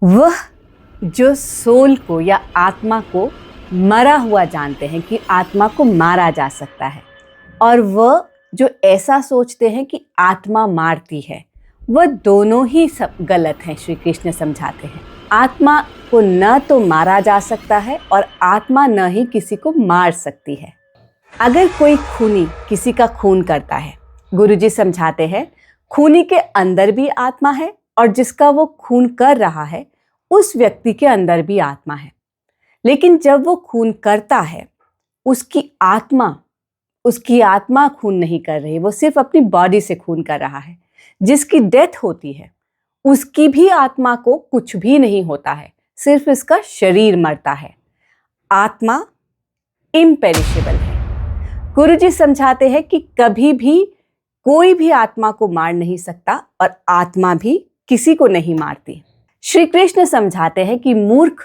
वह जो सोल को या आत्मा को मरा हुआ जानते हैं कि आत्मा को मारा जा सकता है, और वह जो ऐसा सोचते हैं कि आत्मा मारती है, वह दोनों ही सब गलत हैं। श्री कृष्ण समझाते हैं आत्मा को न तो मारा जा सकता है और आत्मा न ही किसी को मार सकती है। अगर कोई खूनी किसी का खून करता है, गुरुजी समझाते हैं खूनी के अंदर भी आत्मा है और जिसका वो खून कर रहा है उस व्यक्ति के अंदर भी आत्मा है। लेकिन जब वो खून करता है, उसकी आत्मा खून नहीं कर रही, वो सिर्फ अपनी बॉडी से खून कर रहा है। जिसकी डेथ होती है उसकी भी आत्मा को कुछ भी नहीं होता है, सिर्फ इसका शरीर मरता है। आत्मा इम्पेरिशेबल है। गुरुजी समझाते हैं कि कभी भी कोई भी आत्मा को मार नहीं सकता और आत्मा भी किसी को नहीं मारती। श्री कृष्ण समझाते हैं कि मूर्ख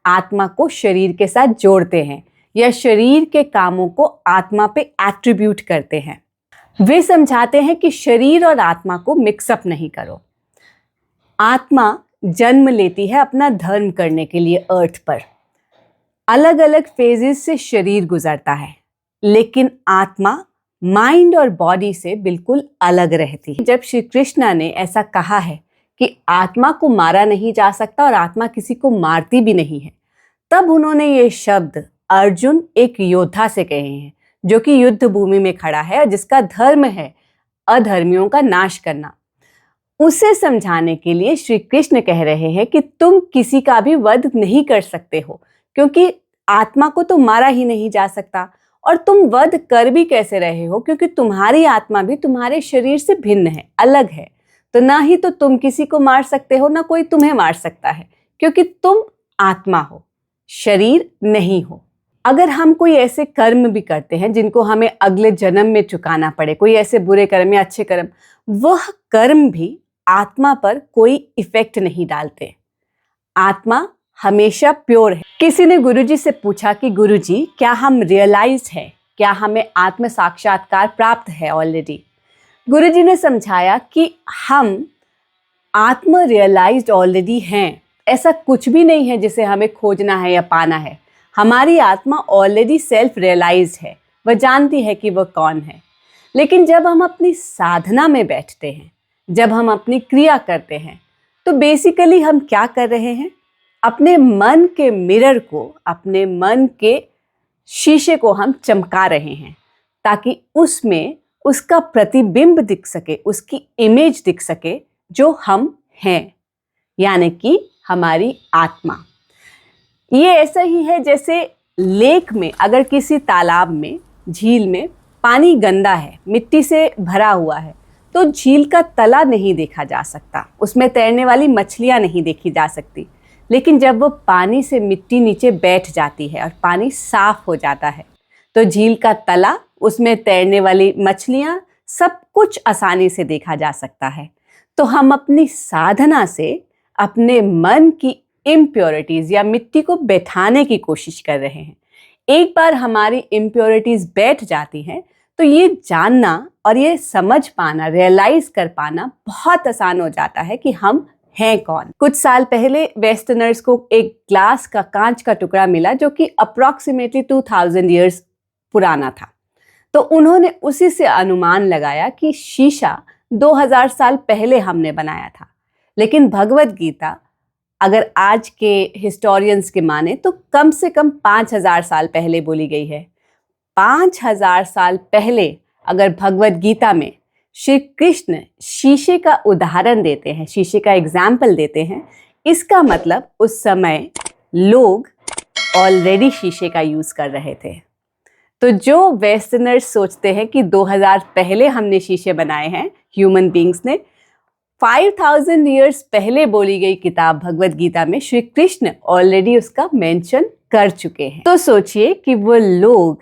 आत्मा को शरीर के साथ जोड़ते हैं या शरीर के कामों को आत्मा पे एट्रीब्यूट करते हैं। वे समझाते हैं कि शरीर और आत्मा को मिक्सअप नहीं करो। आत्मा जन्म लेती है अपना धर्म करने के लिए अर्थ पर। अलग अलग फेजेस से शरीर गुजरता है, लेकिन आत्मा माइंड और बॉडी से बिल्कुल अलग रहती है। जब श्री कृष्ण ने ऐसा कहा है कि आत्मा को मारा नहीं जा सकता और आत्मा किसी को मारती भी नहीं है, तब उन्होंने ये शब्द अर्जुन एक योद्धा से कहे हैं जो कि युद्ध भूमि में खड़ा है और जिसका धर्म है अधर्मियों का नाश करना। उसे समझाने के लिए श्री कृष्ण कह रहे हैं कि तुम किसी का भी वध नहीं कर सकते हो, क्योंकि आत्मा को तो मारा ही नहीं जा सकता, और तुम वध कर भी कैसे रहे हो क्योंकि तुम्हारी आत्मा भी तुम्हारे शरीर से भिन्न है, अलग है। तो ना ही तो तुम किसी को मार सकते हो, ना कोई तुम्हें मार सकता है, क्योंकि तुम आत्मा हो, शरीर नहीं हो। अगर हम कोई ऐसे कर्म भी करते हैं जिनको हमें अगले जन्म में चुकाना पड़े, कोई ऐसे बुरे कर्म या अच्छे कर्म, वह कर्म भी आत्मा पर कोई इफेक्ट नहीं डालते। आत्मा हमेशा प्योर है। किसी ने गुरुजी से पूछा कि गुरुजी, क्या हम रियलाइज हैं, क्या हमें आत्म साक्षात्कार प्राप्त है ऑलरेडी? गुरुजी ने समझाया कि हम आत्म रियलाइज्ड ऑलरेडी हैं। ऐसा कुछ भी नहीं है जिसे हमें खोजना है या पाना है। हमारी आत्मा ऑलरेडी सेल्फ रियलाइज्ड है, वह जानती है कि वह कौन है। लेकिन जब हम अपनी साधना में बैठते हैं, जब हम अपनी क्रिया करते हैं, तो बेसिकली हम क्या कर रहे हैं? अपने मन के मिरर को, अपने मन के शीशे को हम चमका रहे हैं ताकि उसमें उसका प्रतिबिंब दिख सके, उसकी इमेज दिख सके जो हम हैं, यानी कि हमारी आत्मा। ये ऐसा ही है जैसे लेक में, अगर किसी तालाब में, झील में पानी गंदा है, मिट्टी से भरा हुआ है, तो झील का तला नहीं देखा जा सकता, उसमें तैरने वाली मछलियां नहीं देखी जा सकती। लेकिन जब वो पानी से मिट्टी नीचे बैठ जाती है और पानी साफ हो जाता है, तो झील का तला, उसमें तैरने वाली मछलियां, सब कुछ आसानी से देखा जा सकता है। तो हम अपनी साधना से अपने मन की इम्प्योरिटीज या मिट्टी को बैठाने की कोशिश कर रहे हैं। एक बार हमारी इम्प्योरिटीज बैठ जाती हैं तो ये जानना और ये समझ पाना, रियलाइज कर पाना बहुत आसान हो जाता है कि हम हैं कौन। कुछ साल पहले वेस्टर्नर्स को एक ग्लास का, कांच का टुकड़ा मिला जो कि अप्रॉक्सीमेटली 2000 ईयर्स पुराना था। तो उन्होंने उसी से अनुमान लगाया कि शीशा 2000 साल पहले हमने बनाया था। लेकिन भगवद गीता अगर आज के हिस्टोरियंस के माने तो कम से कम 5000 साल पहले बोली गई है। 5000 साल पहले अगर भगवद गीता में श्री कृष्ण शीशे का उदाहरण देते हैं, शीशे का एग्जाम्पल देते हैं, इसका मतलब उस समय लोग ऑलरेडी शीशे का यूज कर रहे थे। तो जो वेस्टर्नर्स सोचते हैं कि 2000 पहले हमने शीशे बनाए हैं, ह्यूमन बींग्स ने, 5000 ईयर्स पहले बोली गई किताब भगवद गीता में श्री कृष्ण ऑलरेडी उसका मेंशन कर चुके हैं। तो सोचिए कि वो लोग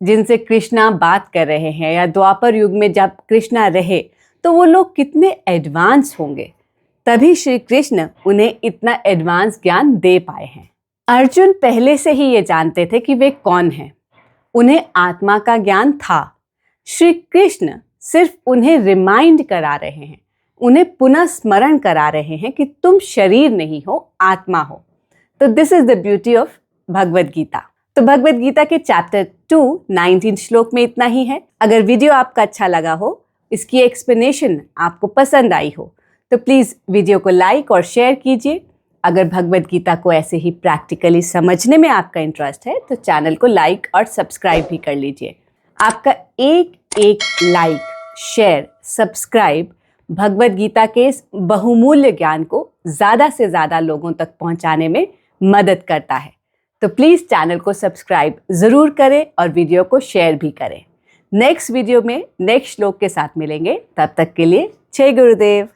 जिनसे कृष्णा बात कर रहे हैं, या द्वापर युग में जब कृष्णा रहे, तो वो लोग कितने एडवांस होंगे, तभी श्री कृष्ण उन्हें इतना एडवांस ज्ञान दे पाए हैं। अर्जुन पहले से ही ये जानते थे कि वे कौन हैं, उन्हें आत्मा का ज्ञान था। श्री कृष्ण सिर्फ उन्हें रिमाइंड करा रहे हैं, उन्हें पुनः स्मरण करा रहे हैं कि तुम शरीर नहीं हो, आत्मा हो। तो this is the beauty of Bhagavad Gita. तो भगवद गीता के चैप्टर 2 19 श्लोक में इतना ही है। अगर वीडियो आपका अच्छा लगा हो, इसकी एक्सप्लेनेशन आपको पसंद आई हो, तो प्लीज वीडियो को लाइक और शेयर कीजिए। अगर भगवद गीता को ऐसे ही प्रैक्टिकली समझने में आपका इंटरेस्ट है तो चैनल को लाइक और सब्सक्राइब भी कर लीजिए। आपका एक एक like, share, subscribe Bhagavad Gita के इस बहुमूल्य ज्ञान को ज़्यादा से ज़्यादा लोगों तक पहुंचाने में मदद करता है। तो प्लीज़ चैनल को सब्सक्राइब ज़रूर करें और वीडियो को शेयर भी करें। नेक्स्ट वीडियो में नेक्स्ट श्लोक के साथ मिलेंगे। तब तक के लिए जय गुरुदेव।